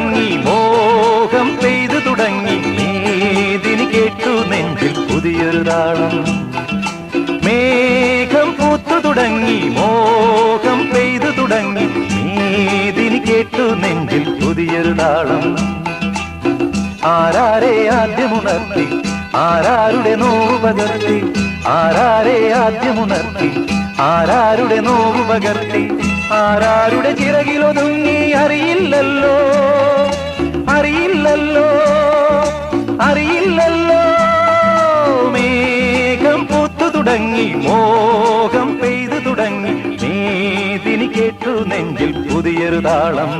തുടങ്ങി മോഹം പെയ്തു തുടങ്ങി മേദിനി കേട്ടു നെഞ്ചിൽ പുതിയൊരു താളം മേഘം പൂത്തു തുടങ്ങി മോഹം പെയ്തു തുടങ്ങി മേദിനി കേട്ടു നെഞ്ചിൽ പുതിയൊരു താളം ആരാരെ ആദ്യമുണർത്തി ആരാരുടെ നോവ് പകർത്തി ആരാരെ ആദ്യമുണർത്തി ആരാരുടെ നോവ് പകർത്തി ആരാരുടെ ചിറകിലൊതുങ്ങി അറിയില്ലല്ലോ അറിയില്ലല്ലോ അറിയില്ലല്ലോ മേഘം പൂത്തു തുടങ്ങി മോഹം പെയ്തു തുടങ്ങി മേദിനി കേട്ടു നെഞ്ചിൽ പുതിയൊരു താളം